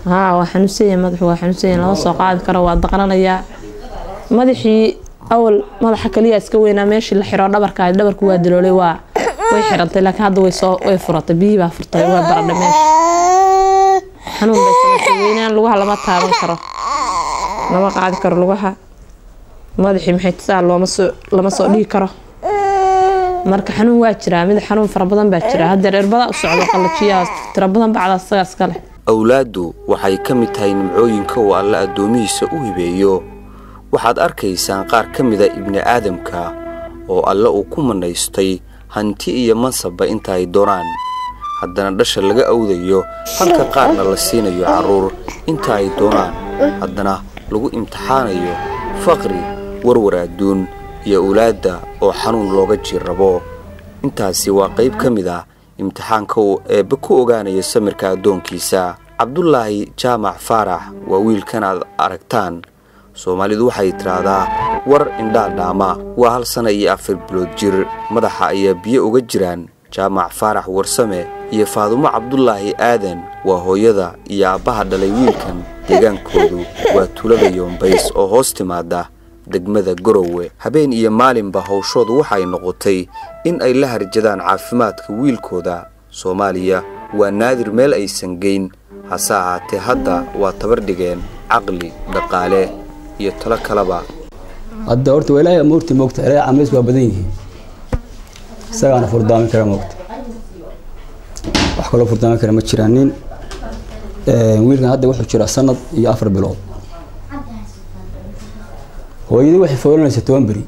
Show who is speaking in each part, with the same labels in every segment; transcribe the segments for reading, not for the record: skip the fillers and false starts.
Speaker 1: ها وحنوسية مدح وحنوسية لو سو قاد كره waa daqranaya madaxii awal madaxa kaliya iska weynaa meeshii la xiro dhabarku waa diloolay waa way xirantay laakiin hadda way furatay biyo baa furtay waa baradha meesha xanuun bay sameeyeen lugaha lama taaban karo lama qaadi karo lugaha madaxii maxay tasaa lama soo dhigi karo marka xanuun waa jiraa mid xanuun fara badan baa jira hadda irbada u socdo qalajiyaa tira badan bacda sagaas kale
Speaker 2: awlaadu waxay ka mid tahay nimcooyinka oo Alle adoomihiisa u hibeeyo waxaad arkaysaan qaar ka mid ah ibni aadamka oo Alle uu ku manaystay hanti iyo mansab inta ay doonaan haddana dhasha laga awdayo halka qaarna la siinayo caruur inta ay doonaan haddana lagu imtixaanayo faqri warwar adduun iyo awlaada oo xanuun looga jirrabo intaasi waa qayb ka mid ah imtixaanka ee ku ogaanaya samirka adoonkiisa Cabdullaahi Jaamac Faarax waa wiilkan aad aragtaan Soomaalidu waxay tiraahdaa war indha dhaama waa hal sano iyo 4 bilood jir madaxa ayaa biyo uga jiraan Jaamac Faarax warsame iyo Faadumo Cabdullaahi Aadan waa hooyada iyo aabaha dhalay wiilkan deegaankoodu waa tuulada Yoombays oo hoos timaada degmada Garowe habeen iyo maalinba hawshoodu waxay noqotay in ay la harjadaan caafimaadka wiilkooda Soomaaliya waa naadir meel aysan geyn hase ahaatee hadda waa tabar dhigeen aqli dhaqaale iyo talo kalaba
Speaker 3: hadda horta walaahay amoorti moogta ilaa camays waa badan yihiin isagana furdaamin kara moogta wax kale furdaamin kara ma jiraanin wiilkan hadda wuxuu jiraa sanad iyo 4 bilood hooyadii waxay foolanaysaa 10 bari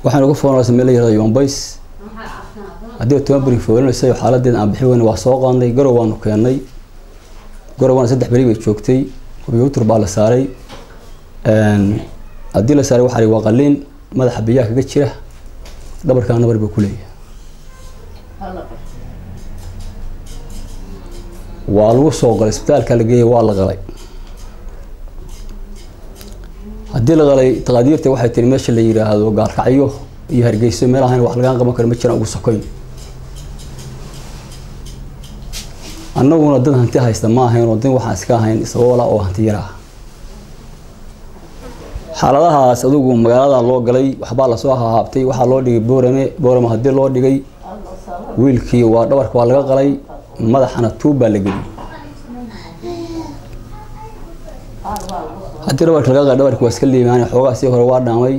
Speaker 3: waxaan ugu foolanaysaa meel yar Yoombays hadii 10 bari foolanaysaa xaaladeed aan bixi weyn waa soo qaadnay Garowe waanu keenay Garowe 3 bari bay joogtay computer baa la saaray hadii la saaray waxa waa qalin madaxa biyaha kaga jira dhabarka nabar baa ku leeyahay waa lagu soo galay isbitaalka la geeyay waa la qalay hadii la qalay taqadiirta waxay tiri meesha la yiraahdo gaarkacyo iyo hargeyso meelahan wax laga qaban karo ma jiraan ugu sokoyn annaguna dad hanti haysta ma ahayn oo dad waxa iska ahayn isagoo la oo hanti yara xaaladahaas adugu magaalada loo galay waxba la soo haabtay waxa loo dhigay boorame hadii loo dhigay wiilkii waa dhabarka waa laga qalay madaxana tuuba la geliyay hadii dhabarka waa iska liimaan xoogaa si hore waa dhaamay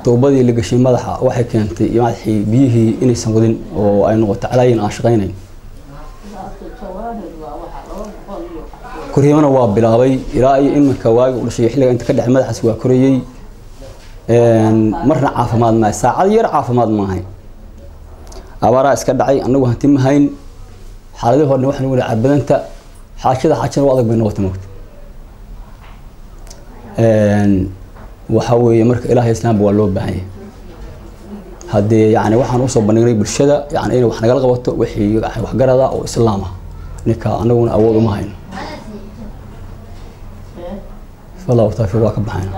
Speaker 3: tuubadii la gashay madaxa waxay keentay madaxii biyihii inaysan wadin oo ay noqoto calaayin aan shaqaynayn كوريانا وابلاوي إلى إنك واجد ولا شيء حلو أنت كده حمد حسوا كوريي مرة عافماد ما ساعة ير عافماد ما هي أبارة إسكدعي أنو هتم هين حاله هو إنه إحنا نقول عبد أنت حاشة واضح بينوت موت وحوي مرك إله إسلام بولوب بهاي هدي يعني وحنا نوصل بنقري بالشدة يعني إنه وحنا قلقبته وحي وحجرة أو إسلامه نكا أنا أول ما هين والله وطافي واقب بحين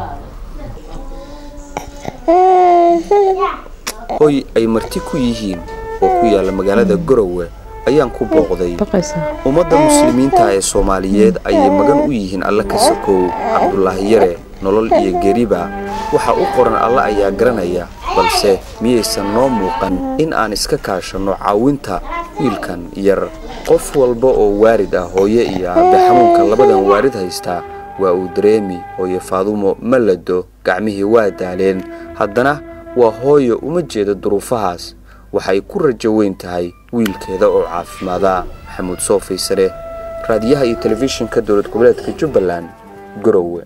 Speaker 2: هوي أي مرتكو يهين وكويا لما قالت الجروة أيان كوب وقضي ومدى المسلمين تاع الصوماليات أي مجان ويهين الله كسكو عبد الله يرى نلول إيه قريبة وحا أقرن الله أيا قرنيا balse miyaysan noo muuqan in aan iska kaashano caawinta wiilkan yar qof walba oo waarid ah hooyo iyo aabe xanuunka labadan waarid haysta waa uu dareemi hooyo Faadumo malado gacmihii waa daaleen haddana waa hooyo uma jeedo duruufahaas waxay ku rajo weyn tahay wiilkeeda oo caafimaada Maxamuud Soo Faysale raadiyaha iyo telefishinka dawlad goboleedka Jubbaland Garowe